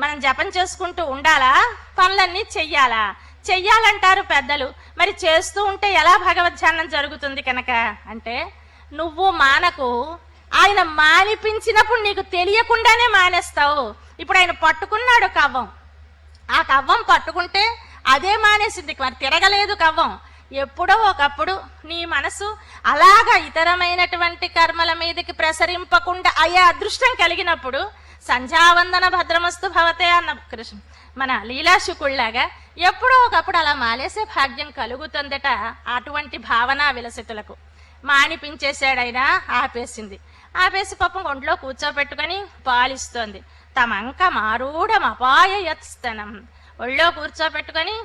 మనం జపం చేసుకుంటూ ఉండాలా, పనులన్నీ చెయ్యాలా? చెయ్యాలంటారు పెద్దలు. మరి చేస్తూ ఉంటే ఎలా భగవద్ధ్యానం జరుగుతుంది కనుక అంటే, నువ్వు మానకు, ఆయన మానిపించినప్పుడు నీకు తెలియకుండానే మానేస్తావు. ఇప్పుడు ఆయన పట్టుకున్నాడు కవ్వం, ఆ కవ్వం పట్టుకుంటే అదే మానేసింది, మరి తిరగలేదు కవ్వం. ఎప్పుడో ఒకప్పుడు నీ మనసు అలాగా ఇతరమైనటువంటి కర్మల మీదకి ప్రసరింపకుండా అయ్యే అదృష్టం కలిగినప్పుడు సంధ్యావందన భద్రమస్తు భవతే అన్న కృష్ణ మన లీలాశుకుళ్లాగా ఎప్పుడో ఒకప్పుడు అలా మానేసే భాగ్యం కలుగుతుందట. అటువంటి భావన విలసితులకు మానిపించేశాడైనా ఆపేసింది. ఆపేసి పాపం ఒంట్లో కూర్చోబెట్టుకొని పాలిస్తోంది. తమంక మారూఢం అపాయయత్స్తనం, ఒళ్ళో కూర్చోబెట్టుకొని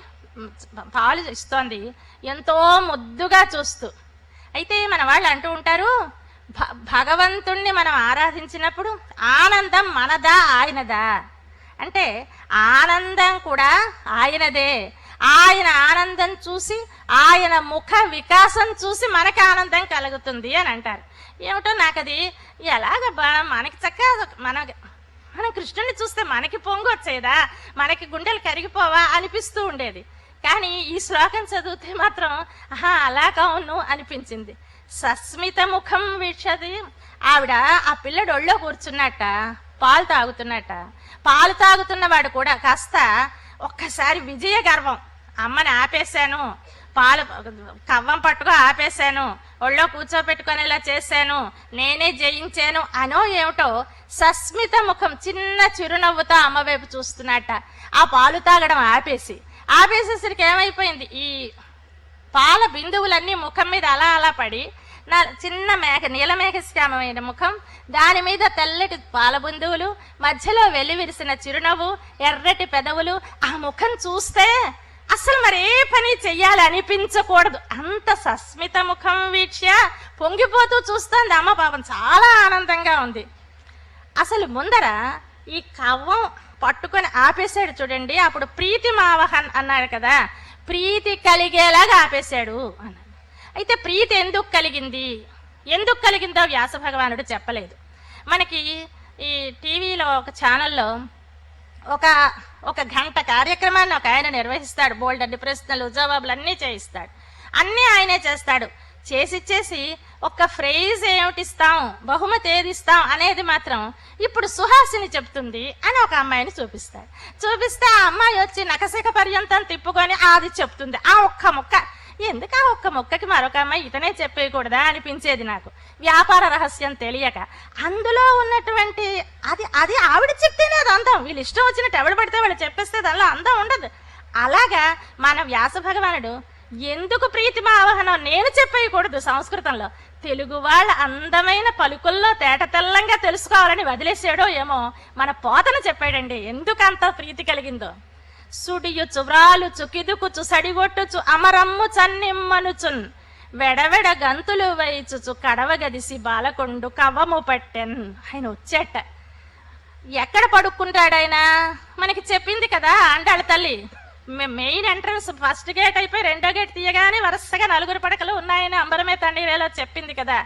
పాలు ఇస్తోంది, ఎంతో ముద్దుగా చూస్తూ. అయితే మన వాళ్ళు అంటూ ఉంటారు, భగవంతుణ్ణి మనం ఆరాధించినప్పుడు ఆనందం మనదా ఆయనదా అంటే, ఆనందం కూడా ఆయనదే. ఆయన ఆనందం చూసి, ఆయన ముఖ వికాసం చూసి మనకి ఆనందం కలుగుతుంది అని అంటారు. ఏమిటో నాకు అది ఎలాగ మనకి చక్కగా మనం కృష్ణుని చూస్తే మనకి పొంగు వచ్చేదా, మనకి గుండెలు కరిగిపోవా అనిపిస్తూ ఉండేది. కానీ ఈ శ్లోకం చదివితే మాత్రం అలా కావును అనిపించింది. సస్మిత ముఖం వీక్షది. ఆవిడ ఆ పిల్లడు ఒళ్ళో కూర్చున్నట్ట, పాలు తాగుతున్నట్ట. పాలు తాగుతున్నవాడు కూడా కాస్త ఒక్కసారి విజయ గర్వం, అమ్మని ఆపేశాను, పాలు కవ్వం పట్టుకో ఆపేశాను, ఒళ్ళో కూర్చోపెట్టుకొని ఇలా చేశాను, నేనే జయించాను అనో ఏమిటో సస్మిత ముఖం, చిన్న చిరునవ్వుతో అమ్మ వైపు చూస్తున్నట్ట. ఆ పాలు తాగడం ఆపేసేసరికి ఏమైపోయింది, ఈ పాల బిందువులన్నీ ముఖం మీద అలా అలా పడి చిన్న నీలమేఘశ్యామమైన ముఖం, దాని మీద తెల్లటి పాల బిందువులు, మధ్యలో వెలివిరిసిన చిరునవ్వు, ఎర్రటి పెదవులు. ఆ ముఖం చూస్తే అసలు మరే పని చెయ్యాలి అనిపించకూడదు, అంత సస్మిత ముఖం వీక్ష్య పొంగిపోతూ చూస్తోంది అమ్మ. పాపం చాలా ఆనందంగా ఉంది. అసలు ముందర ఈ కవ్వం పట్టుకొని ఆపేశాడు చూడండి, అప్పుడు ప్రీతి మావహన్ అన్నాడు కదా, ప్రీతి కలిగేలాగా ఆపేశాడు అన్నాడు. అయితే ప్రీతి ఎందుకు కలిగిందో వ్యాస భగవానుడు చెప్పలేదు. మనకి ఈ టీవీలో ఒక ఛానల్లో ఒక గంట కార్యక్రమాన్ని ఒక ఆయన నిర్వహిస్తాడు. బోల్డ్ ప్రశ్నలు జవాబులు అన్నీ చేయిస్తాడు, అన్నీ ఆయనే చేస్తాడు. చేసి ఒక్క ఫ్రేజ్ ఏమిటిస్తాం, బహుమతి ఏది ఇస్తాం అనేది మాత్రం ఇప్పుడు సుహాసిని చెప్తుంది అని ఒక అమ్మాయిని చూపిస్తే ఆ అమ్మాయి వచ్చి నకసిక పర్యంతం తిప్పుకొని అది చెప్తుంది. ఆ ఒక్క ముక్క, ఎందుకు ఆ ఒక్క ముక్కకి మరొక అమ్మాయి ఇతనే చెప్పేయకూడదా అనిపించేది నాకు, వ్యాపార రహస్యం తెలియక. అందులో ఉన్నటువంటి అది ఆవిడ చెప్తేనే అది అందం, వీళ్ళు ఇష్టం వచ్చినట్టు ఎవడు పడితే వాళ్ళు చెప్పేస్తే దానిలో అందం ఉండదు. అలాగా మన వ్యాస భగవానుడు ఎందుకు ప్రీతి ఆవాహనం నేను చెప్పేయకూడదు, సంస్కృతంలో తెలుగు వాళ్ళ అందమైన పలుకుల్లో తేట తెల్లంగా తెలుసుకోవాలని వదిలేసాడో ఏమో, మన పోతన చెప్పాడండి ఎందుకంత ప్రీతి కలిగిందో. సుడియుచు వ్రాలుచు కిదుకుచు సడిగొట్టుచు అమరమ్ము చన్నిమ్మనుచున్ వెడవెడ గంతులు వైచుచు కడవగదిసి బాలకొండు కవ్వము పట్టెన్. ఆయన వచ్చేట ఎక్కడ పడుకుంటాడు ఆయన, మనకి చెప్పింది కదా ఆండాళ్ళ తల్లి. మెయిన్ ఎంట్రన్స్ ఫస్ట్ గేట్ అయిపోయి రెండో గేట్ తీయగానే వరుసగా 4 పడకలు ఉన్నాయని అంబరమే తండ్రిలో చెప్పింది కదా,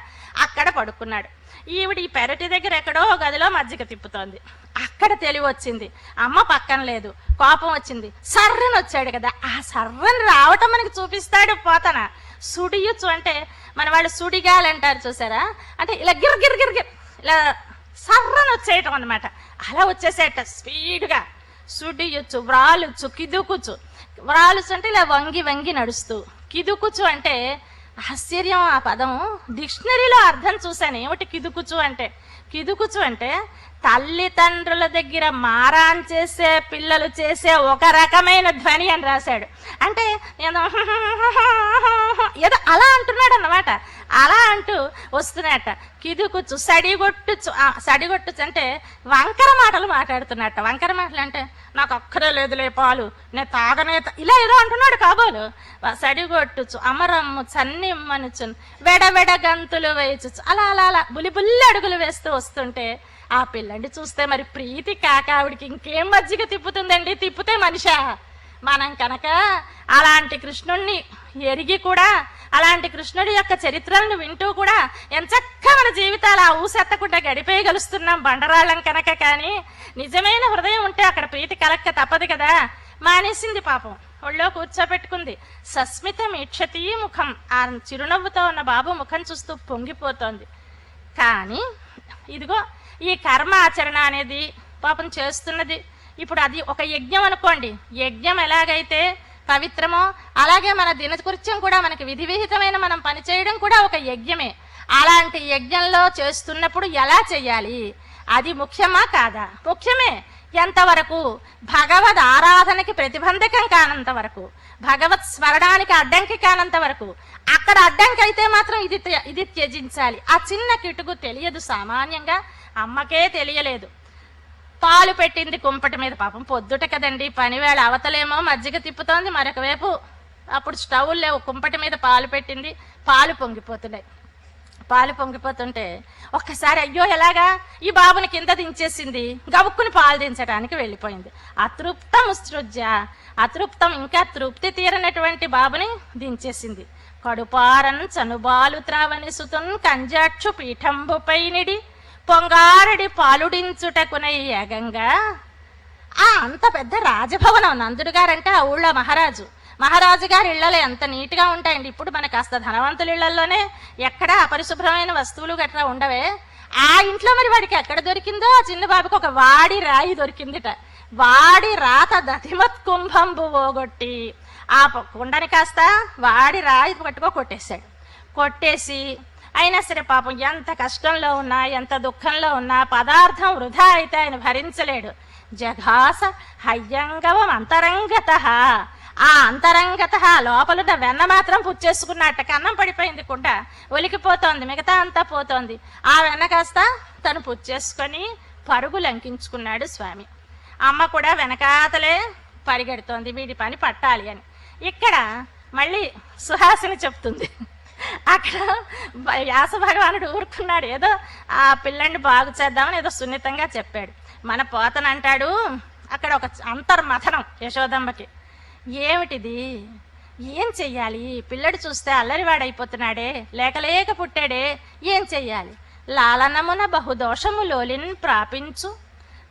అక్కడ పడుకున్నాడు. ఈవిడ ఈ పెరటి దగ్గర ఎక్కడో గదిలో మజ్జిగ తిప్పుతోంది. అక్కడ తెలివి వచ్చింది, అమ్మ పక్కన లేదు, కోపం వచ్చింది, సర్రని వచ్చాడు కదా. ఆ సర్రని రావటం మనకి చూపిస్తాడు పోతన. సుడియుచు అంటే మన వాళ్ళు సుడిగాలు అంటారు చూసారా, అంటే ఇలా గిర్ ఇలా సర్రని వచ్చేయటం అనమాట. అలా వచ్చేసేట స్పీడ్గా. సుడియుచు వ్రాలుచు కిదుకుచు, వ్రాలుచు అంటే ఇలా వంగి నడుస్తూ, కిదుకుచు అంటే ఆశ్చర్యం. ఆ పదం డిక్షనరీలో అర్థం చూశాను. ఏమిటి కిదుకుచు అంటే తల్లిదండ్రుల దగ్గర మారాన్ చేసే పిల్లలు చేసే ఒక రకమైన ధ్వని అని రాశాడు. అంటే ఏదో అలా అంటున్నాడు అన్నమాట. అలా అంటూ వస్తున్నట్ట. కిదుకుచు సడిగొట్టుచు అంటే వంకర మాటలు మాట్లాడుతున్నట్ట. వంకర మాటలు అంటే నాకు అక్కడే లేదులే పాలు, నేను తాగనే ఇలా ఏదో అంటున్నాడు కాబోలు. సడిగొట్టుచు అమరమ్ము చన్నిమ్మనుచున్ వెడవెడ గంతులు వేయచుచు అలా అలా అలా బుల్లి అడుగులు వేస్తూ వస్తుంటే ఆ పిల్లండి చూస్తే మరి ప్రీతి కాక ఆవిడికి ఇంకేం మజ్జిగ తిప్పుతుందండి, తిప్పితే మనిషా. మనం కనుక అలాంటి కృష్ణుణ్ణి ఎరిగి కూడా, అలాంటి కృష్ణుడి యొక్క చరిత్రలను వింటూ కూడా ఎంచక్క మన జీవితాలు ఆ ఊసెత్తకుండా గడిపేయగలుస్తున్నాం బండరాళ్ళం కనుక. కానీ నిజమైన హృదయం ఉంటే అక్కడ కలక్క తప్పదు కదా, మానేసింది పాపం. ఒళ్ళో కూర్చోబెట్టుకుంది. సస్మితం ఈక్షతీ ముఖం, ఆ చిరునవ్వుతో ఉన్న బాబు ముఖం చూస్తూ పొంగిపోతోంది. కానీ ఇదిగో ఈ కర్మ ఆచరణ అనేది పాపం చేస్తున్నది. ఇప్పుడు అది ఒక యజ్ఞం అనుకోండి. యజ్ఞం ఎలాగైతే పవిత్రమో అలాగే మన దినకృత్యం కూడా మనకి విధి విహితమైన మనం పనిచేయడం కూడా ఒక యజ్ఞమే. అలాంటి యజ్ఞంలో చేస్తున్నప్పుడు ఎలా చెయ్యాలి, అది ముఖ్యమా కాదా? ముఖ్యమే. ఎంతవరకు? భగవద్ ఆరాధనకి ప్రతిబంధకం కానంత వరకు, భగవత్ స్మరణానికి అడ్డంకి కానంత వరకు. అక్కడ అడ్డంకి అయితే మాత్రం ఇది త్యజించాలి. ఆ చిన్న కిటుకు తెలియదు సామాన్యంగా, అమ్మకే తెలియలేదు. పాలు పెట్టింది కుంపటి మీద. పాపం పొద్దుట కదండి, పనివేళ. అవతలేమో మజ్జిగ తిప్పుతోంది, మరొక వైపు అప్పుడు స్టవ్ లేవు, కుంపటి మీద పాలు పెట్టింది. పాలు పొంగిపోతున్నాయి. పాలు పొంగిపోతుంటే ఒక్కసారి అయ్యో ఎలాగా, ఈ బాబుని కింద దించేసింది. గబుక్కుని పాలు దించడానికి వెళ్ళిపోయింది. అతృప్తం ఉత్సృజ్య, అతృప్తం ఇంకా తృప్తి తీరనటువంటి బాబుని దించేసింది. కడుపారన్ చనుబాలు త్రావని సుతున్ కంజాక్షు పీఠంబుపై నిడి పొంగారడి పాలుడించుటకునై ఏగంగా. అంత పెద్ద రాజభవనం. నందుడు గారంటే ఆ ఊళ్ళో మహారాజు గారి ఇళ్లలో ఎంత నీట్గా ఉంటాయండి. ఇప్పుడు మన కాస్త ధనవంతుల ఇళ్లలోనే ఎక్కడా అపరిశుభ్రమైన వస్తువులు గట్రా ఉండవే. ఆ ఇంట్లో మరి వాడికి ఎక్కడ దొరికిందో ఆ చిన్న బాబుకి ఒక వాడి రాయి దొరికిందిట. వాడి రాత దతిమత్ కుంభంబు ఓగొట్టి ఆ కుండని కాస్త వాడి రాయి కొట్టేశాడు. కొట్టేసి అయినా సరే పాపం ఎంత కష్టంలో ఉన్నా ఎంత దుఃఖంలో ఉన్నా పదార్థం వృధా అయితే ఆయన భరించలేడు. జఘాస హయ్యంగవం అంతరంగత, ఆ అంతరంగత లోపల వెన్న మాత్రం పుచ్చేసుకున్నట్ట. కన్నం పడిపోయింది, కుండ ఒలికిపోతోంది, మిగతా అంతా పోతోంది. ఆ వెన్న కాస్త తను పుచ్చేసుకొని పరుగు లంకించుకున్నాడు స్వామి. అమ్మ కూడా వెనకాతలే పరిగెడుతోంది, వీడి పని పట్టాలి అని. ఇక్కడ మళ్ళీ సుహాసిని చెప్తుంది. అక్కడ వ్యాస భగవానుడు ఊరుకున్నాడు. ఏదో ఆ పిల్లని బాగు చేద్దామని ఏదో సున్నితంగా చెప్పాడు. మన పోతనంటాడు అక్కడ ఒక అంతర్మథనం యశోదమ్మకి. ఏమిటిది, ఏం చెయ్యాలి? పిల్లడు చూస్తే అల్లరివాడైపోతున్నాడే, లేక పుట్టాడే, ఏం చెయ్యాలి? లాలనమున బహుదోషములోలిన్ ప్రాపించు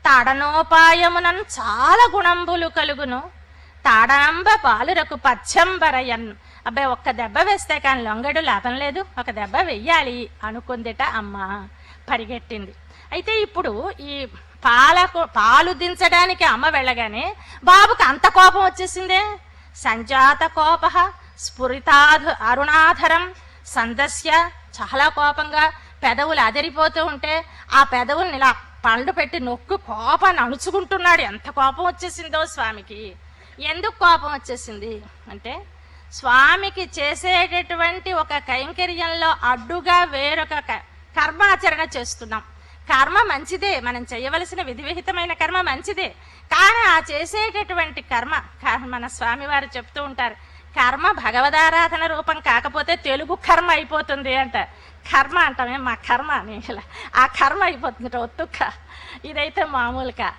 తాడనోపాయమునన్ చాలా గుణంబులు కలుగును తాడంబ పాలురకు పచ్చంబరయన్. అబ్బాయి ఒక్క దెబ్బ వేస్తే కానీ లొంగడు, లాభం లేదు, ఒక దెబ్బ వెయ్యాలి అనుకుందిట అమ్మ. పరిగెట్టింది. అయితే ఇప్పుడు ఈ పాలు దించడానికి అమ్మ వెళ్ళగానే బాబుకి అంత కోపం వచ్చేసిందే. సంజాత కోప అరుణాధరం సందస్య, చాలా కోపంగా పెదవులు అదిరిపోతూ ఉంటే ఆ పెదవుల్ని ఇలా పండ్లు పెట్టి నొక్కు కోపాన్ని అణుచుకుంటున్నాడు. ఎంత కోపం వచ్చేసిందో స్వామికి. ఎందుకు కోపం వచ్చేసింది అంటే, స్వామికి చేసేటటువంటి ఒక కైంకర్యంలో అడ్డుగా వేరొక కర్మాచరణ చేస్తున్నాం. కర్మ మంచిదే, మనం చేయవలసిన విధి విహితమైన కర్మ మంచిదే. కానీ ఆ చేసేటటువంటి కర్మ మన స్వామివారు చెప్తూ ఉంటారు, కర్మ భగవదారాధన రూపం కాకపోతే తెలుగు కర్మ అయిపోతుంది అంట. కర్మ అంటామే, మా కర్మ అని ఆ కర్మ అయిపోతుంది ఒత్తుక్క. ఇదైతే మామూలుగా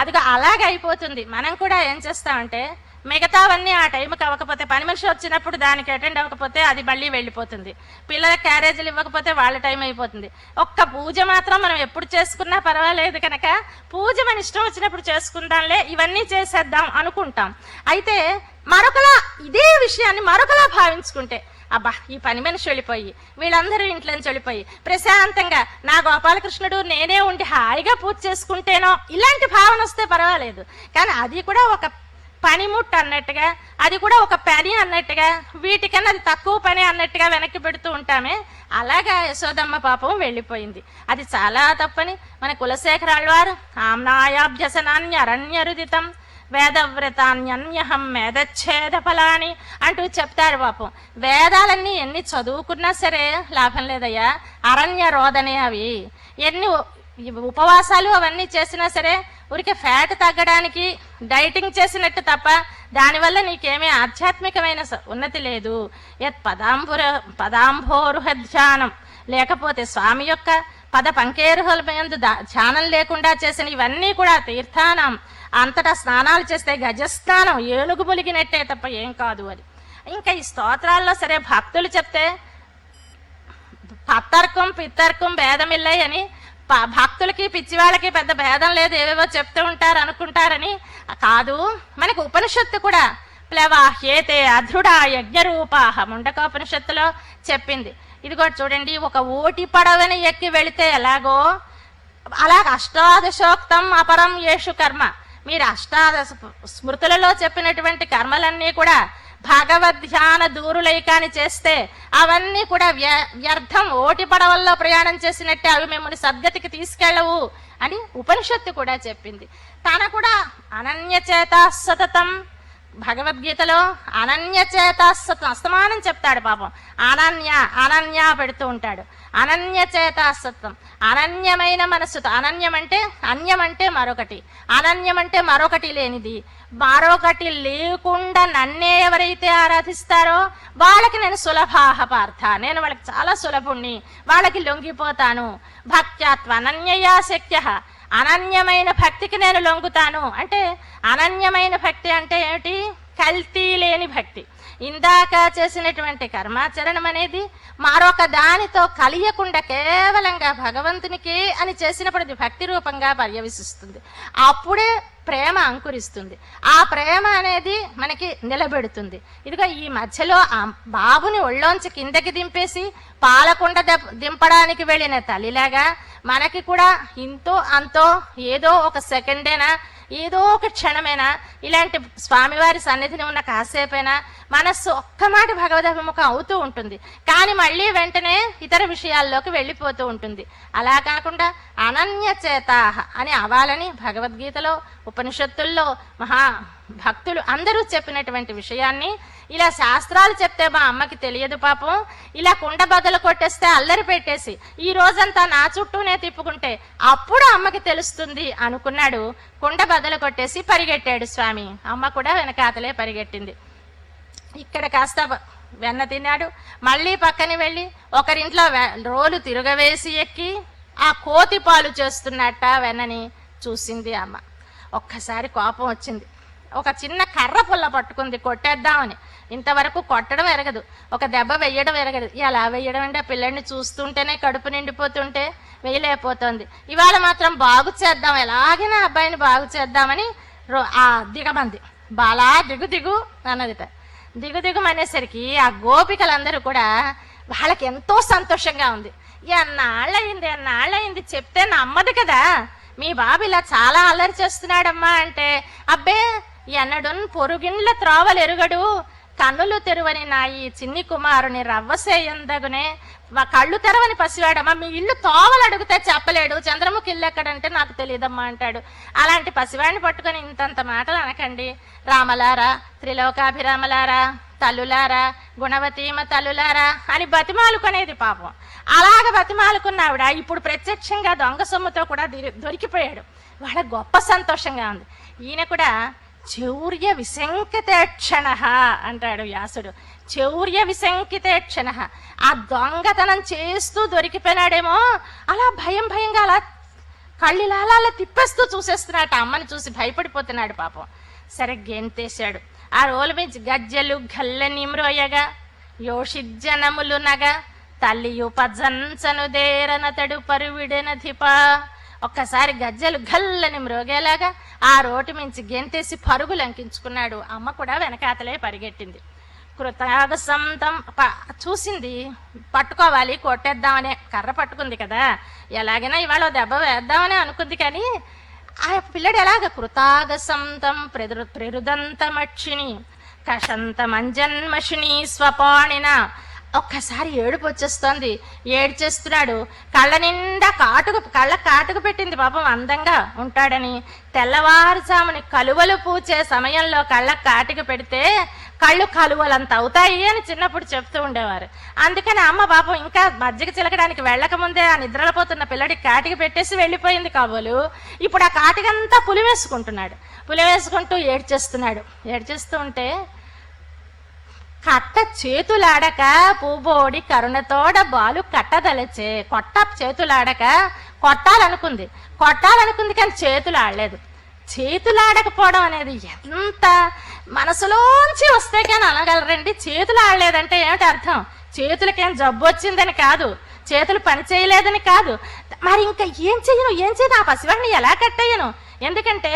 అదిగో అలాగైపోతుంది. మనం కూడా ఏం చేస్తామంటే మిగతావన్నీ ఆ టైంకి అవ్వకపోతే, పని మనిషి వచ్చినప్పుడు దానికి అటెండ్ అవ్వకపోతే అది మళ్ళీ వెళ్ళిపోతుంది. పిల్లలకి క్యారేజీలు ఇవ్వకపోతే వాళ్ళ టైం అయిపోతుంది. ఒక్క పూజ మాత్రం మనం ఎప్పుడు చేసుకున్నా పర్వాలేదు కనుక పూజ మన ఇష్టం వచ్చినప్పుడు చేసుకుందాంలే, ఇవన్నీ చేసేద్దాం అనుకుంటాం. అయితే మరొకలా ఇదే విషయాన్ని మరొకలా భావించుకుంటే, అబ్బా ఈ పని మనిషి వెళ్ళిపోయి వీళ్ళందరూ ఇంట్లోంచి వెళ్ళిపోయి ప్రశాంతంగా నా గోపాలకృష్ణుడు నేనే ఉండి హాయిగా పూజ చేసుకుంటేనో, ఇలాంటి భావన వస్తే పర్వాలేదు. కానీ అది కూడా ఒక పనిముట్టు అన్నట్టుగా, అది కూడా ఒక పని అన్నట్టుగా, వీటికన్నా అది తక్కువ పని అన్నట్టుగా వెనక్కి పెడుతూ ఉంటామే. అలాగా యశోదమ్మ పాపం వెళ్ళిపోయింది. అది చాలా తప్పని మన కులశేఖరాళ్వారు ఆమ్నాయాభ్యసనాన్య అరణ్యరుదితం వేదవ్రతాన్యన్యహం మేధచ్ఛేద ఫలాని అంటూ చెప్తారు. పాపం వేదాలన్నీ ఎన్ని చదువుకున్నా సరే లాభం లేదయ్యా. అరణ్య రోదనే అవి ఎన్ని ఉపవాసాలు అవన్నీ చేసినా సరే ఊరికే ఫ్యాట్ తగ్గడానికి డైటింగ్ చేసినట్టు తప్ప దానివల్ల నీకేమీ ఆధ్యాత్మికమైన ఉన్నతి లేదు. యత్ పదాంభోరుహ ధ్యానం, లేకపోతే స్వామి యొక్క పద పంకేరుహలయందు ధ్యానం లేకుండా చేసిన ఇవన్నీ కూడా తీర్థానం. అంతటా స్నానాలు చేస్తే గజస్నానం, ఏనుగు ములిగినట్టే తప్ప ఏం కాదు అని. ఇంకా ఈ స్తోత్రాల్లో సరే భక్తులు చెప్తే పత్తర్కం పిత్తర్కం భేదమిల్లై అని భక్తులకి పిచ్చి వాళ్ళకి పెద్ద భేదం లేదు, ఏవేవో చెప్తూ ఉంటారు అనుకుంటారని కాదు. మనకు ఉపనిషత్తు కూడా ప్లవాహ్యేతే అధృఢ యజ్ఞరూపాహ ముండకోపనిషత్తులో చెప్పింది. ఇది కూడా చూడండి, ఒక ఓటి పడవని ఎక్కి వెళితే ఎలాగో అలాగ అష్టాదశోక్తం అపరం యేషు కర్మ. మీరు అష్టాదశ స్మృతులలో చెప్పినటువంటి కర్మలన్నీ కూడా భగవద్ధ్యాన దూరులైకాని చేస్తే అవన్నీ కూడా వ్యర్థం, ఓటి పడవల్లో ప్రయాణం చేసినట్టే, అవి మిమ్మల్ని సద్గతికి తీసుకెళ్ళవు అని ఉపనిషత్తు కూడా చెప్పింది. తన కూడా అనన్యచేత సతతం భగవద్గీతలో అనన్యచేత సతతం అస్తమానం చెప్తాడు పాపం. అనన్య పెడుతూ ఉంటాడు. అనన్యచేత సత్వం, అనన్యమైన మనస్సుతో. అనన్యం అంటే అన్యం అంటే మరొకటి, అనన్యం అంటే మరొకటి లేనిది. మరొకటి లేకుండా నన్నే ఎవరైతే ఆరాధిస్తారో వాళ్ళకి నేను సులభాహ పార్థ, నేను వాళ్ళకి చాలా సులభుణ్ణి, వాళ్ళకి లొంగిపోతాను. భక్త్యాత్వ అనన్యయా శక్య, అనన్యమైన భక్తికి నేను లొంగుతాను. అంటే అనన్యమైన భక్తి అంటే ఏమిటి? కల్తీ లేని భక్తి. ఇందాక చేసినటువంటి కర్మాచరణం అనేది మరొక దానితో కలియకుండా కేవలంగా భగవంతునికి అని చేసినప్పుడు అది భక్తి రూపంగా పర్యవసిస్తుంది. అప్పుడే ప్రేమ అంకురిస్తుంది. ఆ ప్రేమ అనేది మనకి నిలబెడుతుంది. ఇదిగో ఈ మధ్యలో ఆ బాబుని ఒళ్ళోంచి కిందకి దింపేసి పాలకుండ దింపడానికి వెళ్ళిన తల్లిలాగా మనకి కూడా ఇంతో అంతో ఏదో ఒక సెకండేనా, ఏదో ఒక క్షణమైనా ఇలాంటి స్వామివారి సన్నిధిని ఉన్న కాసేపైనా మనస్సు ఒక్క మాట భగవదభిముఖం అవుతూ ఉంటుంది. కానీ మళ్ళీ వెంటనే ఇతర విషయాల్లోకి వెళ్ళిపోతూ ఉంటుంది. అలా కాకుండా అనన్యచేత అని అవ్వాలని భగవద్గీతలో ఉపనిషత్తుల్లో మహా భక్తులు అందరూ చెప్పినటువంటి విషయాన్ని ఇలా శాస్త్రాలు చెప్తే మా అమ్మకి తెలియదు పాపం, ఇలా కుండ బదులు కొట్టేస్తే అల్లరి పెట్టేసి ఈ రోజంతా నా చుట్టూనే తిప్పుకుంటే అప్పుడు అమ్మకి తెలుస్తుంది అనుకున్నాడు. కుండ బదులు కొట్టేసి పరిగెట్టాడు స్వామి. అమ్మ కూడా వెనకాతలే పరిగెట్టింది. ఇక్కడ కాస్త వెన్న తిన్నాడు. మళ్ళీ పక్కన వెళ్ళి ఒకరింట్లో రోలు తిరగవేసి ఎక్కి ఆ కోతి పాలు చేస్తున్నట్ట వెన్నని చూసింది అమ్మ. ఒక్కసారి కోపం వచ్చింది. ఒక చిన్న కర్ర పుల్ల పట్టుకుంది కొట్టేద్దామని. ఇంతవరకు కొట్టడం ఎరగదు, ఒక దెబ్బ వేయడం ఎరగదు. ఎలా వేయడం అంటే పిల్లడిని చూస్తుంటేనే కడుపు నిండిపోతుంటే వేయలేకపోతుంది. ఇవాళ మాత్రం బాగు చేద్దాం, ఎలాగైనా అబ్బాయిని బాగు చేద్దామని దిగమంది. బాలా దిగు దిగు అన్నదిట. దిగు దిగుమనేసరికి ఆ గోపికలందరూ కూడా వాళ్ళకి ఎంతో సంతోషంగా ఉంది. ఎన్నాళ్ళయింది చెప్తే నమ్మదు కదా, మీ బాబు ఇలా చాలా అల్లరి చేస్తున్నాడమ్మా అంటే, అబ్బే ఎన్నడున్ పొరుగిండ్ల త్రోవలెరుగడు, కన్నులు తెరువని నా ఈ చిన్ని కుమారుని రవ్వసేయందగునే, కళ్ళు తెరవని పసివాడమ్మా, మీ ఇల్లు తోవలు అడిగితే చెప్పలేడు, చంద్రముఖి ఇల్లు ఎక్కడంటే నాకు తెలియదమ్మా అంటాడు. అలాంటి పసివాడిని పట్టుకొని ఇంతంత మాటలు అనకండి. రామలారా, త్రిలోకాభిరామలారా, తల్లులారా, గుణవతీమ తల్లులారా అని బతిమాలుకునేది పాపం. అలాగ బతిమాలుకున్నావిడ ఇప్పుడు ప్రత్యక్షంగా దొంగ సొమ్ముతో కూడా దొరికిపోయాడు. వాళ్ళ గొప్ప సంతోషంగా ఉంది. ఈయన కూడా చౌర్య విశంకితేక్షణ అంటాడు వ్యాసుడు. చౌర్య విశంకితేక్షణ, ఆ దొంగతనం చేస్తూ దొరికిపోయినాడేమో అలా భయంగా అలా కళ్ళిలాల తిప్పేస్తూ చూసేస్తున్నాడు. అమ్మని చూసి భయపడిపోతున్నాడు పాపం. సరే గెంతేశాడు. ఆ రోలు మించి గజ్జలు గల్లని మ్రోయగా యోషిజ్జనములు నగ తల్లియు పజంచను దేరనతడు పరువిడెనధిప. ఒక్కసారి గజ్జలు గల్లని మ్రోగేలాగా ఆ రోటి మించి గెంతేసి పరుగు లంకించుకున్నాడు. అమ్మ కూడా వెనకాతలే పరిగెట్టింది. కృతజ్ఞం చూసింది, పట్టుకోవాలి, కొట్టేద్దామనే కర్ర పట్టుకుంది కదా, ఎలాగైనా ఇవాళ దెబ్బ వేద్దామని అనుకుంది. కానీ ఆ పిల్లడు ఎలాగ కృతాగసంతం ప్రెరుదంతమక్షిణి కషంతమంజన్మషిణి స్వపాణిన. ఒక్కసారి ఏడుపు వచ్చేస్తోంది. ఏడ్చేస్తున్నాడు. కళ్ళ నిండా కళ్ళ కాటుకు పెట్టింది పాపం, అందంగా ఉంటాడని. తెల్లవారుజాముని కలువలు పూచే సమయంలో కళ్ళ కాటుకు పెడితే కళ్ళు కలువలంత అవుతాయి అని చిన్నప్పుడు చెప్తూ ఉండేవారు. అందుకని అమ్మ పాపం ఇంకా మజ్జిగ చిలకడానికి వెళ్ళకముందే ఆ నిద్రపోతున్న పిల్లడికి కాటికి పెట్టేసి వెళ్ళిపోయింది కాబోలు. ఇప్పుడు ఆ కాటికంతా పులివేసుకుంటున్నాడు. పులివేసుకుంటూ ఏడ్చేస్తున్నాడు. ఏడ్చేస్తూ ఉంటే కట్ట చేతులాడక పూబోడి కరుణతోడ బాలు కట్టదలచే. చేతులాడక కొట్టాలనుకుంది కానీ చేతులు ఆడలేదు. చేతులాడకపోవడం అనేది ఎంత మనసులోంచి వస్తే కానీ అనగలరండి. చేతులు ఆడలేదంటే ఏమిటి అర్థం? చేతులకేం జబ్బు వచ్చిందని కాదు, చేతులు పని చేయలేదని కాదు. మరి ఇంకా ఏం చేయను ఆ పసివాడిని ఎలా కట్టయ్యను? ఎందుకంటే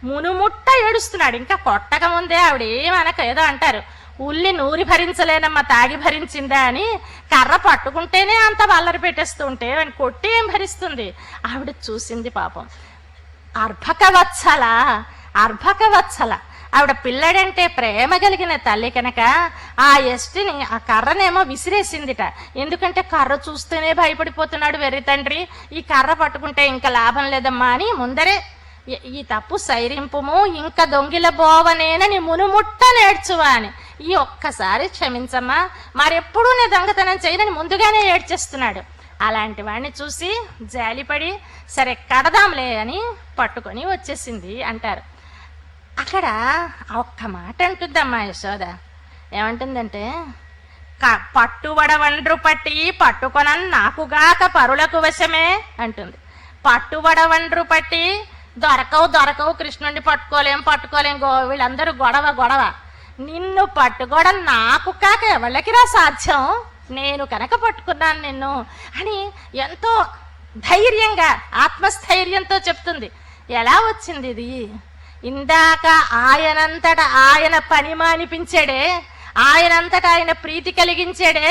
మునుముట్ట ఏడుస్తున్నాడు. ఇంకా కొట్టక ముందే ఆవిడ ఏమనక ఏదో అంటారు, ఉల్లి నూరి భరించలేనమ్మ తాగి భరించిందా అని. కర్ర పట్టుకుంటేనే అంత వల్లరి పెట్టేస్తూ ఉంటే కొట్టి ఏం భరిస్తుంది? ఆవిడ చూసింది పాపం. అర్భకవత్సల ఆవిడ పిల్లడంటే ప్రేమ కలిగిన తల్లి కనుక ఆ ఎస్టిని ఆ కర్రనేమో విసిరేసిందిట. ఎందుకంటే కర్ర చూస్తేనే భయపడిపోతున్నాడు వెర్రి తండ్రి, ఈ కర్ర పట్టుకుంటే ఇంకా లాభం లేదమ్మా అని ముందరే ఈ తప్పు సైరింపుము, ఇంకా దొంగిల బోవనేనని మునుముట్ట నేర్చువా అని, ఈ ఒక్కసారి క్షమించమ్మా, మరెప్పుడూ నేను దొంగతనం చేయనని ముందుగానే ఏడ్చేస్తున్నాడు. అలాంటి వాడిని చూసి జాలిపడి సరే కడదాంలే అని పట్టుకొని వచ్చేసింది అంటారు. అక్కడ ఒక్క మాట అంటుందమ్మా యశోద. ఏమంటుందంటే, పట్టుబడవండ్రు పట్టి పట్టుకొనన్ నాకుగాక పరులకు వశమే అంటుంది. పట్టుబడవండ్రు పట్టి దొరకవు కృష్ణుడిని పట్టుకోలేం వీళ్ళందరూ గొడవ. నిన్ను పట్టుకోవడం నాకు కాక ఎవళ్ళకిరా సాధ్యం, నేను కనుక పట్టుకున్నాను నిన్ను అని ఎంతో ధైర్యంగా ఆత్మస్థైర్యంతో చెప్తుంది. ఎలా వచ్చింది ఇది? ఇందాక ఆయనంతట ఆయన పని మానిపించాడే, ఆయనంతట ఆయన ప్రీతి కలిగించాడే.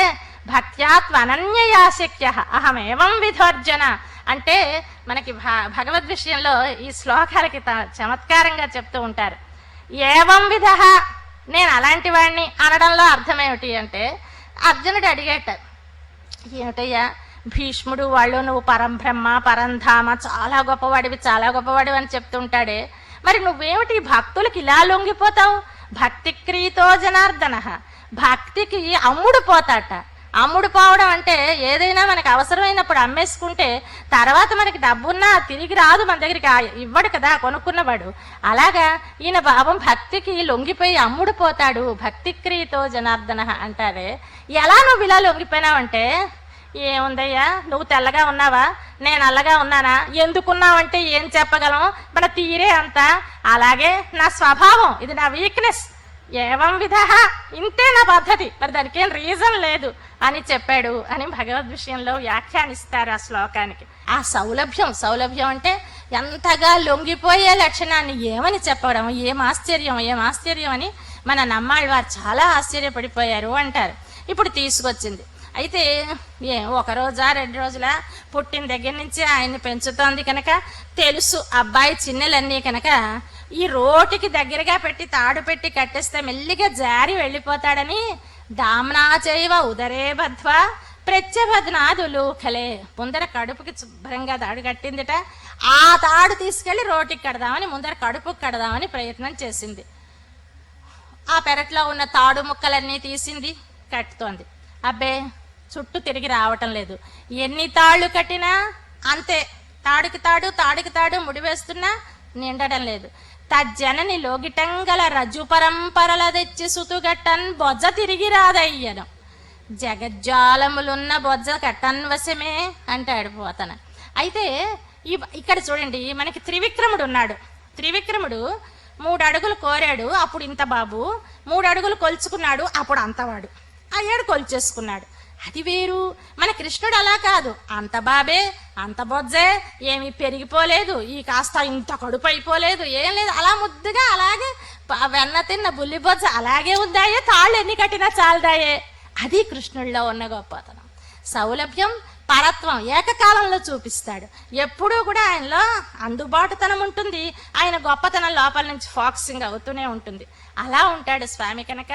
భక్త్యాత్వనన్యయాశక్య అహమేవం విధోర్జన అంటే మనకి భగవద్ విషయంలో ఈ శ్లోకాలకి చమత్కారంగా చెప్తూ ఉంటారు. ఏవం విధ, నేను అలాంటి వాడిని అనడంలో అర్థం ఏమిటి అంటే, అర్జునుడు అడిగేట, ఏమిటయ్యా భీష్ముడు వాళ్ళు నువ్వు పరంబ్రహ్మ పరంధామ చాలా గొప్పవాడివి అని చెప్తుంటాడే, మరి నువ్వేమిటి భక్తులకి ఇలా లొంగిపోతావు? భక్తి క్రీతో జనార్దన, భక్తికి అమ్ముడు పోవడం అంటే ఏదైనా మనకు అవసరమైనప్పుడు అమ్మేసుకుంటే తర్వాత మనకి డబ్బున్నా తిరిగి రాదు, మన దగ్గరికి ఇవ్వడు కదా కొనుక్కున్నవాడు. అలాగా ఈయన భావం భక్తికి లొంగిపోయి అమ్ముడు పోతాడు. భక్తి క్రీతో జనార్దన అంటారే. ఎలా నువ్వు ఇలా లొంగిపోయినావంటే, ఏముందయ్యా నువ్వు తెల్లగా ఉన్నావా, నేను నల్లగా ఉన్నానా, ఎందుకున్నావంటే ఏం చెప్పగలం, మన తీరే అంతా. అలాగే నా స్వభావం, ఇది నా వీక్నెస్. ఏవం విధ, ఇంతే నా పద్ధతి, మరి దానికి ఏం రీజన్ లేదు అని చెప్పాడు అని భగవద్ విషయంలో వ్యాఖ్యానిస్తారు ఆ శ్లోకానికి. ఆ సౌలభ్యం అంటే ఎంతగా లొంగిపోయే లక్షణాన్ని ఏమని చెప్పడం, ఏం ఆశ్చర్యం అని మన నమ్మాళ్ళ వారు చాలా ఆశ్చర్యపడిపోయారు అంటారు. ఇప్పుడు తీసుకొచ్చింది. అయితే ఒక రోజా 2 రోజుల పుట్టిన దగ్గర నుంచి ఆయన్ని పెంచుతోంది కనుక తెలుసు అబ్బాయి చిన్నెలన్నీ కనుక ఈ రోటికి దగ్గరగా పెట్టి తాడు పెట్టి కట్టేస్తే మెల్లిగా జారి వెళ్ళిపోతాడని దామ్నా చేయవ ఉదరే బధ్వా ప్రత్యభద్నాదులు కలే, ముందర కడుపుకి శుభ్రంగా తాడు కట్టిందిట. ఆ తాడు తీసుకెళ్లి రోటికి కడదామని ముందర కడుపుకి కడదామని ప్రయత్నం చేసింది. ఆ పెరట్లో ఉన్న తాడు ముక్కలన్నీ తీసింది, కట్టుతోంది. అబ్బే చుట్టూ తిరిగి రావటం లేదు. ఎన్ని తాళ్ళు కట్టినా అంతే, తాడికి తాడు ముడివేస్తున్నా నిండడం లేదు. తజ్జనని లోగిటంగల రజ్జు పరంపరల తెచ్చి సుతుగట్టన్ బొజ్జ తిరిగి రాదయ్యను, జగజ్జాలములున్న బొజ్జ కట్టన్ వశమే అంటాడు పోతన. అయితే ఇక్కడ చూడండి, మనకి త్రివిక్రముడు ఉన్నాడు. త్రివిక్రముడు 3 అడుగులు కోరాడు, అప్పుడు ఇంత బాబు. 3 అడుగులు కొలుచుకున్నాడు, అప్పుడు అంతవాడు. 7 కొలిచేసుకున్నాడు. అది వేరు. మన కృష్ణుడు అలా కాదు, అంత బాబే అంత బొజ్జే, ఏమీ పెరిగిపోలేదు, ఈ కాస్త ఇంత కడుపు అయిపోలేదు, ఏం లేదు, అలా ముద్దుగా అలాగే వెన్న తిన్న బుల్లి బొజ్జ అలాగే ఉందాయే, తాళ్ళు ఎన్ని కట్టినా చాలదాయే. అది కృష్ణుడిలో ఉన్న గొప్పతనం. సౌలభ్యం, పరత్వం ఏకకాలంలో చూపిస్తాడు. ఎప్పుడూ కూడా ఆయనలో అందుబాటుతనం ఉంటుంది, ఆయన గొప్పతనం లోపల నుంచి ఫోకసింగ్ అవుతూనే ఉంటుంది. అలా ఉంటాడు స్వామి కనుక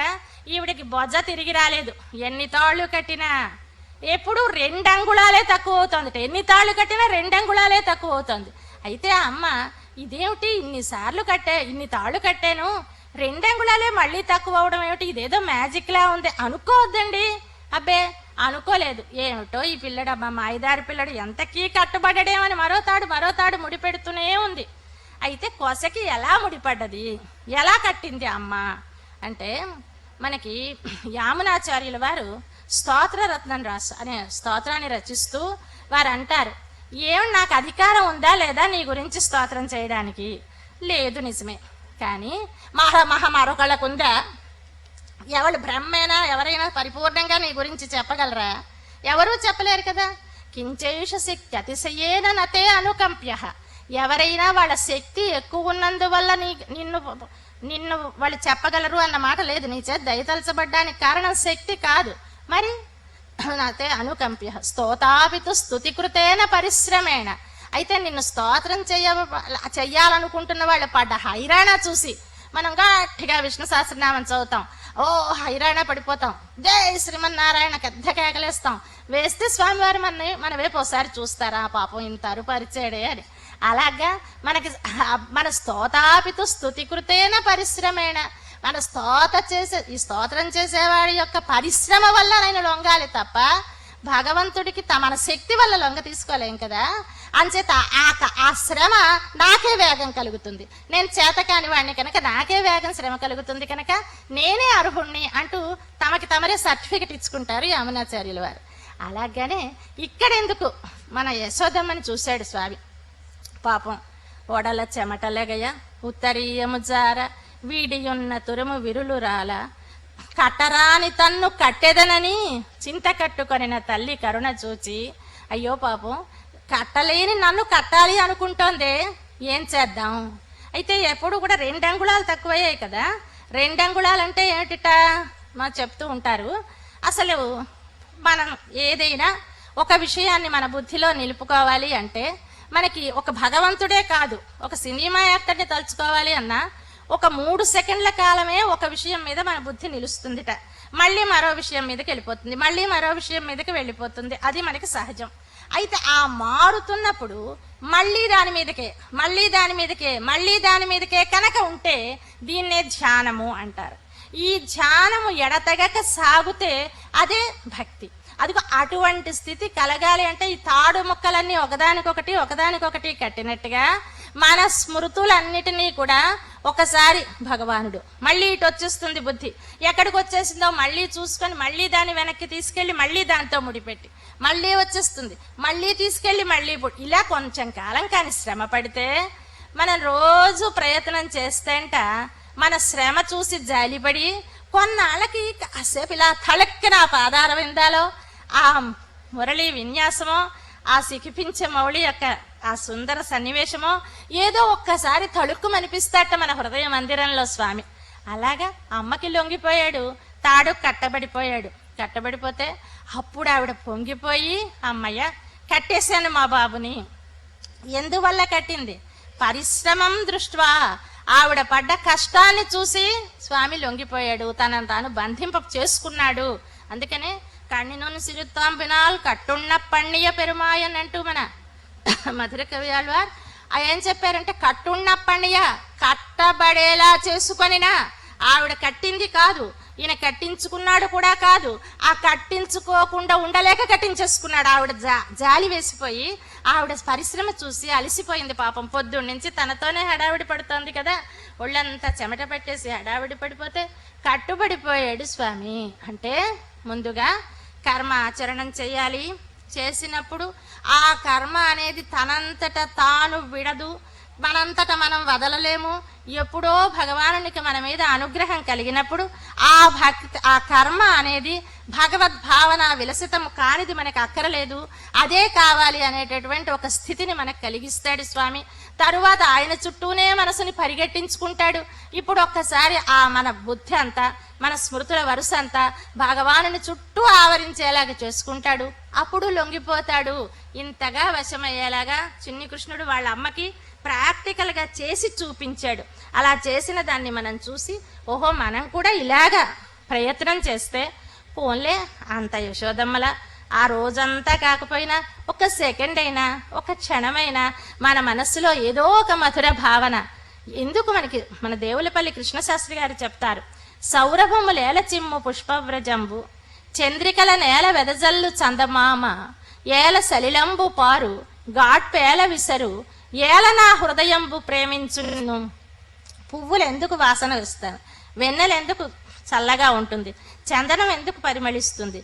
ఈవిడికి బొజ్జ తిరిగి రాలేదు. ఎన్ని తాళ్ళు కట్టినా ఎప్పుడు 2 అంగుళాలే తక్కువ అవుతుంది. ఎన్ని తాళ్ళు కట్టినా 2 అంగుళాలే తక్కువ అవుతుంది. అయితే ఆ అమ్మ ఇదేమిటి ఇన్ని తాళ్ళు కట్టాను 2 అంగుళాలే మళ్ళీ తక్కువ అవడం ఏమిటి, ఇదేదో మ్యాజిక్ లా ఉంది అనుకోవద్దండి. అబ్బే అనుకోలేదు. ఏమిటో ఈ పిల్లడమ్మా మాయదారి పిల్లడు, ఎంతకీ కట్టుబడేమని మరో తాడు ముడిపెడుతూనే ఉంది. అయితే కొసకి ఎలా ముడిపడ్డది, ఎలా కట్టింది అమ్మ అంటే, మనకి యామునాచార్యుల వారు స్తోత్రరత్నం అనే స్తోత్రాన్ని రచిస్తూ వారు అంటారు, నాకు అధికారం ఉందా లేదా నీ గురించి స్తోత్రం చేయడానికి? లేదు, నిజమే. కానీ మరొకళ్ళకు ఉందా? ఎవరు బ్రహ్మేనా ఎవరైనా పరిపూర్ణంగా నీ గురించి చెప్పగలరా? ఎవరూ చెప్పలేరు కదా. కించేష శక్తి అతిశయేన నతే అనుకంప్య. ఎవరైనా వాళ్ళ శక్తి ఎక్కువ ఉన్నందువల్ల నిన్ను వాళ్ళు చెప్పగలరు అన్న మాట లేదు. నీ చేత దయతలచబడ్డానికి కారణం శక్తి కాదు. మరి నతే అనుకంప్య స్తోతాపితు స్తుతికృతేన పరిశ్రమేణ. అయితే నిన్ను స్తోత్రం చెయ్యాలనుకుంటున్న వాళ్ళు పడ్డ హైరాణ చూసి మనం గట్టిగా విష్ణు సహస్రనామం చదువుతాం, ఓ హైరాణ పడిపోతాం, జై శ్రీమన్నారాయణ పెద్ద కేకలేస్తాం. వేస్తే స్వామివారు మన వైపు ఒకసారి చూస్తారా, పాపం ఇంత అరుపరిచాడే అని. అలాగా మన స్తోతాపితు స్తుతికృతేన పరిశ్రమేణ, మన ఈ స్తోత్రం చేసేవాడి యొక్క పరిశ్రమ వల్ల నేను లొంగాలి తప్ప భగవంతుడికి మన శక్తి వల్ల లొంగ తీసుకోలేం కదా. అంచేత ఆ శ్రమ నాకే వేగం కలుగుతుంది. నేను చేతకాని వాడిని కనుక నాకే వేగం శ్రమ కలుగుతుంది కనుక నేనే అర్హుణ్ణి అంటూ తమకి తమరే సర్టిఫికెట్ ఇచ్చుకుంటారు యామునాచార్యుల వారు. అలాగనే ఇక్కడెందుకు మన యశోదమ్మని చూశాడు స్వామి. పాపం ఓడల చెమటలెగయ ఉత్తరీయము జార వీడియున్న తురుము విరులు రాల కట్టరాని తన్ను కట్టెదనని చింత కట్టుకొనిన తల్లి కరుణ చూచి, అయ్యో పాపం కట్టలేని నన్ను కట్టాలి అనుకుంటోందే, ఏం చేద్దాం. అయితే ఎప్పుడు కూడా 2 అంగుళాలు తక్కువయ్యాయి కదా. 2 అంగుళాలు అంటే ఏమిటిట మా చెప్తూ ఉంటారు. అసలు మనం ఏదైనా ఒక విషయాన్ని మన బుద్ధిలో నిలుపుకోవాలి అంటే మనకి ఒక భగవంతుడే కాదు, ఒక సినిమా యాక్టర్ని తలుచుకోవాలి అన్నా ఒక 3 సెకండ్ల కాలమే ఒక విషయం మీద మన బుద్ధి నిలుస్తుందిట. మళ్ళీ మరో విషయం మీదకి వెళ్ళిపోతుంది, మళ్ళీ మరో విషయం మీదకి వెళ్ళిపోతుంది. అది మనకి సహజం. అయితే ఆ మారుతున్నప్పుడు మళ్ళీ దాని మీదకే కనుక ఉంటే దీన్నే ధ్యానము అంటారు. ఈ ధ్యానము ఎడతెగక సాగుతే అదే భక్తి. అదిగో అటువంటి స్థితి కలగాలి అంటే ఈ తాడు ముక్కలన్నీ ఒకదానికొకటి కట్టినట్టుగా మన స్మృతులన్నిటినీ కూడా ఒకసారి భగవానుడు మళ్ళీ ఇటు వచ్చేస్తుంది బుద్ధి. ఎక్కడికి వచ్చేసిందో మళ్ళీ చూసుకొని మళ్ళీ దాన్ని వెనక్కి తీసుకెళ్ళి మళ్ళీ దాంతో ముడిపెట్టి మళ్ళీ వచ్చేస్తుంది, మళ్ళీ తీసుకెళ్ళి మళ్ళీ ఇలా కొంచెం కాలం కానీ శ్రమ పడితే మనం రోజు ప్రయత్నం చేస్తేంట మన శ్రమ చూసి జాలిపడి కొన్నాళ్ళకి కాసేపు ఇలా తళక్కిన పాదార విందాలో ఆ మురళి విన్యాసమో ఆ సికిపించే మౌళి యొక్క ఆ సుందర సన్నివేశమో ఏదో ఒక్కసారి తళుక్కుమనిపిస్తాట మన హృదయ మందిరంలో స్వామి. అలాగా అమ్మకి లొంగిపోయాడు, తాడు కట్టబడిపోతే అప్పుడు ఆవిడ పొంగిపోయి, అమ్మయ్య కట్టేశాను మా బాబుని. ఎందువల్ల కట్టింది? పరిశ్రమం దృష్ట్వా. ఆవిడ పడ్డ కష్టాన్ని చూసి స్వామి లొంగిపోయాడు, తనను తాను బంధింప చేసుకున్నాడు. అందుకనే కಣ್ಣಿనొను సిరుత్తాంబినాల్ కట్టున్న పణ్ణియ పెరుమాయన్ అంటూ మన మధుర కవి ఆళ్వార్ ఏం చెప్పారంటే, కట్టున్న పణ్ణియ కట్టబడేలా చేసుకొనినా. ఆవిడ కట్టింది కాదు, ఈయన కట్టించుకున్నాడు కూడా కాదు, ఆ కట్టించుకోకుండా ఉండలేక కట్టించేసుకున్నాడు. ఆవిడ జాలి వేసిపోయి ఆవిడ పరిశ్రమ చూసి అలసిపోయింది పాపం. పొద్దున్న నుంచి తనతోనే హడావిడి పడుతోంది కదా, ఒళ్ళంతా చెమట పెట్టేసి హడావిడి పడిపోతే కట్టుబడిపోయాడు స్వామి. అంటే ముందుగా కర్మ ఆచరణం చేయాలి. చేసినప్పుడు ఆ కర్మ అనేది తనంతట తాను విడదు, మనంతట మనం వదలలేము. ఎప్పుడో భగవానునికి మన మీద అనుగ్రహం కలిగినప్పుడు ఆ కర్మ అనేది భగవద్భావన విలసితము కానిది మనకు అక్కరలేదు, అదే కావాలి అనేటటువంటి ఒక స్థితిని మనకు కలిగిస్తాడు స్వామి. తరువాత ఆయన చుట్టూనే మనసుని పరిగెట్టించుకుంటాడు. ఇప్పుడు ఒక్కసారి మన బుద్ధి అంతా, మన స్మృతుల వరుస అంతా భగవానుని చుట్టూ ఆవరించేలాగా చేసుకుంటాడు. అప్పుడు లొంగిపోతాడు. ఇంతగా వశమయ్యేలాగా చిన్ని కృష్ణుడు వాళ్ళ అమ్మకి ప్రాక్టికల్గా చేసి చూపించాడు. అలా చేసిన దాన్ని మనం చూసి, ఓహో మనం కూడా ఇలాగా ప్రయత్నం చేస్తే పోన్లే అంత యశోదమ్మల ఆ రోజంతా కాకపోయినా ఒక సెకండ్ అయినా ఒక క్షణమైనా మన మనస్సులో ఏదో ఒక మధుర భావన. ఎందుకు మన దేవులపల్లి కృష్ణశాస్త్రి గారు చెప్తారు, సౌరభము లేల చిమ్ము పుష్పవ్రజంబు చంద్రికల నేల వెదజల్లు చందమామ ఏల సలిలంబు పారు గాడ్పేల విసరు ఏల నా హృదయంబు ప్రేమించును. పువ్వులు ఎందుకు వాసన వస్తాయి, వెన్నెలు ఎందుకు చల్లగా ఉంటుంది, చందనం ఎందుకు పరిమళిస్తుంది,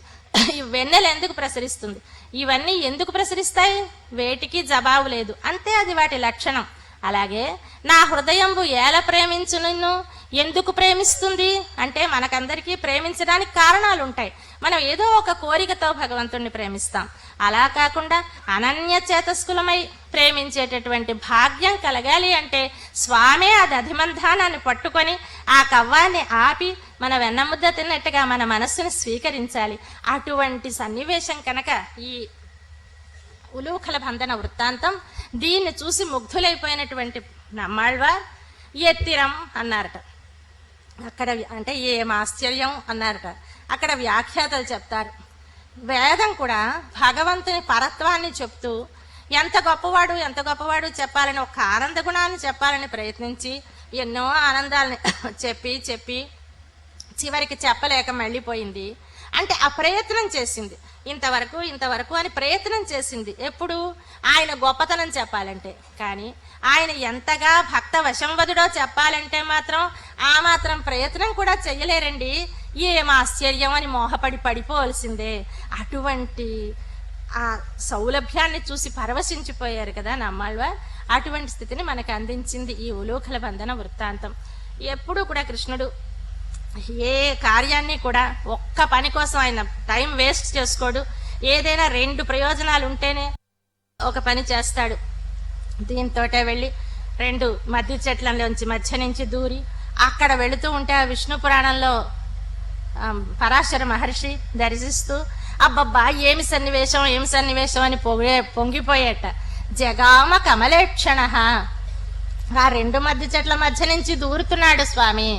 వెన్నెలు ఎందుకు ప్రసరిస్తుంది, ఇవన్నీ ఎందుకు ప్రసరిస్తాయి? వేటికి జవాబు లేదు, అంతే, అది వాటి లక్షణం. అలాగే నా హృదయంబు ఏల ప్రేమించును ఎందుకు ప్రేమిస్తుంది అంటే మనకందరికీ ప్రేమించడానికి కారణాలు ఉంటాయి. మనం ఏదో ఒక కోరికతో భగవంతుణ్ణి ప్రేమిస్తాం. అలా కాకుండా అనన్య చేతస్కులమై ప్రేమించేటటువంటి భాగ్యం కలగాలి అంటే స్వామే అది అధిమంధానాన్ని పట్టుకొని ఆ కవ్వాన్ని ఆపి మన వెన్నముద్ద తిన్నట్టుగా మన మనస్సుని స్వీకరించాలి. అటువంటి సన్నివేశం కనుక ఈ ఉలూఖల బంధన వృత్తాంతం. దీన్ని చూసి ముగ్ధులైపోయినటువంటి నమ్మాళ్వార్ ఎత్తిరం అన్నారట. అక్కడ అంటే ఏం ఆశ్చర్యం అన్నారట. అక్కడ వ్యాఖ్యాతలు చెప్తారు, వేదం కూడా భగవంతుని పరత్వాన్ని చెప్తూ ఎంత గొప్పవాడు చెప్పాలని, ఒక ఆనంద గుణాన్ని చెప్పాలని ప్రయత్నించి ఎన్నో ఆనందాలని చెప్పి చివరికి చెప్పలేక మళ్ళీపోయింది. అంటే ఆ ప్రయత్నం చేసింది, ఇంతవరకు అని ప్రయత్నం చేసింది. ఎప్పుడు ఆయన గొప్పతనం చెప్పాలంటే. కానీ ఆయన ఎంతగా భక్త వశంవదుడో చెప్పాలంటే మాత్రం ఆ మాత్రం ప్రయత్నం కూడా చెయ్యలేరండి. ఏం ఆశ్చర్యం అని మోహపడి పడిపోవలసిందే. అటువంటి ఆ సౌలభ్యాన్ని చూసి పరవశించిపోయారు కదా నమ్మాళ్వార్. అటువంటి స్థితిని మనకు అందించింది ఈ ఉలూఖల బంధన వృత్తాంతం. ఎప్పుడూ కూడా కృష్ణుడు ఏ కార్యాన్ని కూడా ఒక్క పని కోసం ఆయన టైం వేస్ట్ చేసుకోడు. ఏదైనా 2 ప్రయోజనాలు ఉంటేనే ఒక పని చేస్తాడు. దీంతోటే వెళ్ళి 2 మధ్య చెట్లలోంచి మధ్య నుంచి దూరి అక్కడ వెళుతూ ఉంటే ఆ విష్ణు పురాణంలో పరాశర మహర్షి దర్శిస్తూ అబ్బబ్బా ఏమి సన్నివేశం అని పొంగిపోయేట. జగామ కమలేక్షణ. ఆ 2 మధ్య చెట్ల మధ్య నుంచి దూరుతున్నాడు స్వామి.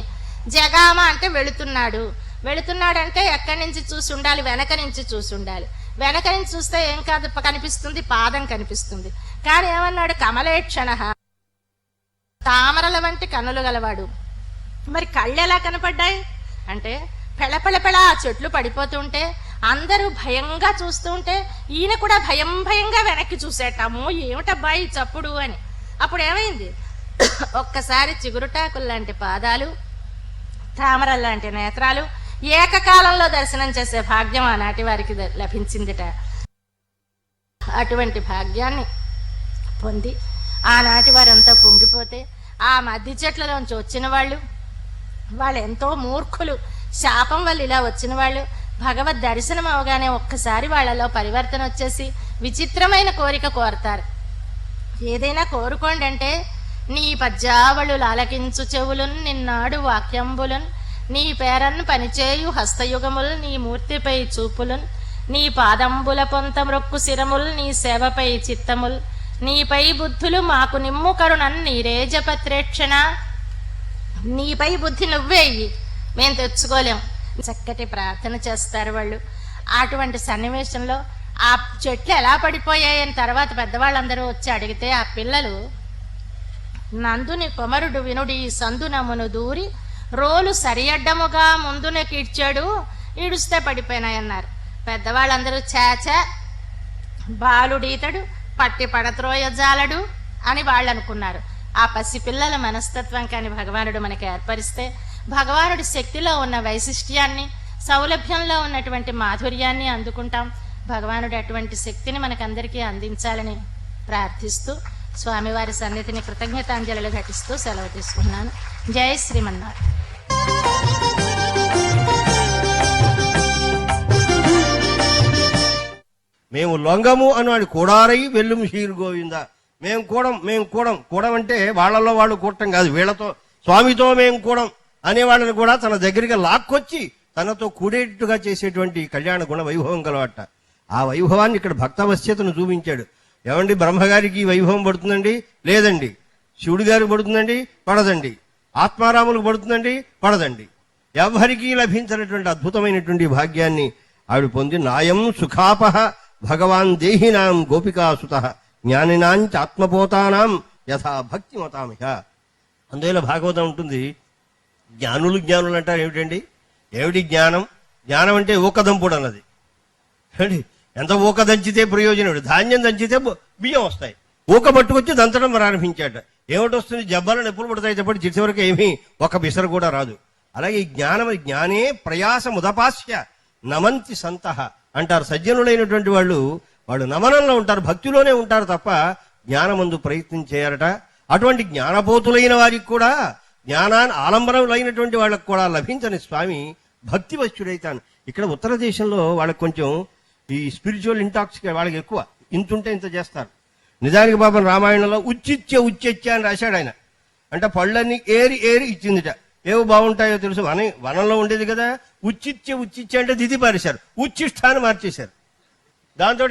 జగామ అంటే వెళుతున్నాడంటే ఎక్కడి నుంచి చూసి ఉండాలి? వెనక నుంచి చూసి ఉండాలి. వెనక నుంచి చూస్తే ఏం కాదు కనిపిస్తుంది, పాదం కనిపిస్తుంది. కానీ ఏమన్నాడు? కమలేక్షణ, తామరల వంటి కన్నులు గలవాడు. మరి కళ్ళు ఎలా కనపడ్డాయి అంటే పెళపెళపెళ ఆ చెట్లు పడిపోతుంటే అందరూ భయంగా చూస్తూ ఉంటే ఈయన కూడా భయంగా వెనక్కి చూసేటాము. ఏమిటబ్బా ఈ చప్పుడు అని. అప్పుడు ఏమైంది? ఒక్కసారి చిగురుటాకులు లాంటి పాదాలు, తామరల లాంటి నేత్రాలు ఏకకాలంలో దర్శనం చేసే భాగ్యం ఆనాటి వారికి లభించిందిట. అటువంటి భాగ్యాన్ని పొంది ఆనాటి వారంతా పొంగిపోతే ఆ మధ్య చెట్లలోంచి వచ్చిన వాళ్ళు ఎంతో మూర్ఖులు, శాపం వల్ల ఇలా వచ్చిన వాళ్ళు భగవద్ దర్శనం అవగానే ఒక్కసారి వాళ్ళలో పరివర్తన వచ్చేసి విచిత్రమైన కోరిక కోరతారు. ఏదైనా కోరుకోండి అంటే నీ పద్యావళులు ఆలకించు చెవులున్, నిన్నాడు వాక్యంబులున్, నీ పేరన్ పనిచేయు హస్తయుగముల్, నీ మూర్తిపై చూపులున్, నీ పాదంబుల పొంత మ్రొక్కు శిరముల్, నీ సేవపై చిత్తముల్, నీపై బుద్ధులు మాకు నిమ్ము కరుణన్, నీరే జపత్రేక్షణ. నీపై బుద్ధి నువ్వే ఇయ్యి, మేము తెచ్చుకోలేం. చక్కటి ప్రార్థన చేస్తారు వాళ్ళు. అటువంటి సన్నివేశంలో ఆ చెట్లు ఎలా పడిపోయాయని తర్వాత పెద్దవాళ్ళందరూ వచ్చి అడిగితే ఆ పిల్లలు నందుని కొమరుడు వినుడి సందునమును దూరి రోలు సరియడ్డముగా ముందునే కీడ్చాడు, ఈడుస్తే పడిపోయినాయన్నారు. పెద్దవాళ్ళందరూ చాచా బాలుడీతడు పట్టి పడత్రోయ జాలడు అని వాళ్ళు అనుకున్నారు. ఆ పసిపిల్లల మనస్తత్వం కానీ భగవానుడు మనకి ఏర్పరిస్తే భగవానుడి శక్తిలో ఉన్న వైశిష్ట్యాన్ని, సౌలభ్యంలో ఉన్నటువంటి మాధుర్యాన్ని అందుకుంటాం. భగవానుడు అటువంటి శక్తిని మనకందరికీ అందించాలని ప్రార్థిస్తూ స్వామివారి సన్నిధిని కృతజ్ఞతాంజలులు ఘటిస్తూ సెలవు తీసుకున్నాను. జై శ్రీమన్నారాయణ. మేము లొంగము అన్నాడు కూడారై వెల్లుము శ్రీరు గోవింద. మేము కూడం అంటే వాళ్ళలో వాళ్ళు కూడటం కాదు, వీళ్లతో స్వామితో మేము కూడం అనేవాళ్ళని కూడా తన దగ్గరికి లాక్కొచ్చి తనతో కూడేట్టుగా చేసేటువంటి కళ్యాణ గుణ వైభవం కలవాట. ఆ వైభవాన్ని ఇక్కడ భక్తవశ్యతను చూపించాడు. ఏమండి బ్రహ్మగారికి వైభవం పడుతుందండి? లేదండి. శివుడి గారికి పడుతుందండి? పడదండి. ఆత్మారాములకు పడుతుందండి? పడదండి. ఎవరికి లభించినటువంటి అద్భుతమైనటువంటి భాగ్యాన్ని ఆవిడ పొంది నాయం సుఖాపహ భగవాన్ దేహినాం గోపికాసుత జ్ఞానినాంచ ఆత్మపోతానాం యథా భక్తి మతామిహ. అందువల్ల భాగవతం ఉంటుంది. జ్ఞానులు అంటారు. ఏమిటి జ్ఞానం? జ్ఞానం అంటే ఊకదంపుడు అన్నది. ఎంత ఊక దంచితే ప్రయోజనం? ధాన్యం దంచితే బియ్యం వస్తాయి. ఊక పట్టుకొచ్చి దంచడం ప్రారంభించాట. ఏమిటి వస్తుంది? జబ్బలు నొప్పులు పడతాయి చెప్పండి. చిట్చి వరకు ఏమీ ఒక బిసరు కూడా రాదు. అలాగే ఈ జ్ఞానే ప్రయాసముదపాస్య నమంతి సంతః అంటారు. సజ్జనులైనటువంటి వాళ్ళు నమనంలో ఉంటారు, భక్తిలోనే ఉంటారు తప్ప జ్ఞానమందు ప్రయత్నం చేయరట. అటువంటి జ్ఞానపోతులైన వారికి కూడా జ్ఞానాన్ని ఆలంబనములైనటువంటి వాళ్ళకు కూడా లభించని స్వామి భక్తి వశ్యుడైతాను. ఇక్కడ ఉత్తర దేశంలో వాళ్ళకి కొంచెం ఈ స్పిరిచువల్ ఇంటాక్సికేట్ వాళ్ళకి ఎక్కువ, ఇంతుంటే ఇంత చేస్తారు. నిజానికి పాపం రామాయణంలో ఉచ్చిత్య అని రాశాడు ఆయన. అంటే పళ్ళన్నీ ఏరి ఏరి ఇచ్చిందిట. ఏవో బాగుంటాయో తెలుసు, వనంలో ఉండేది కదా. ఉచ్చిత్య అంటే దిది పారేశారు, ఉచ్చిష్ట అని మార్చేశారు. దాంతో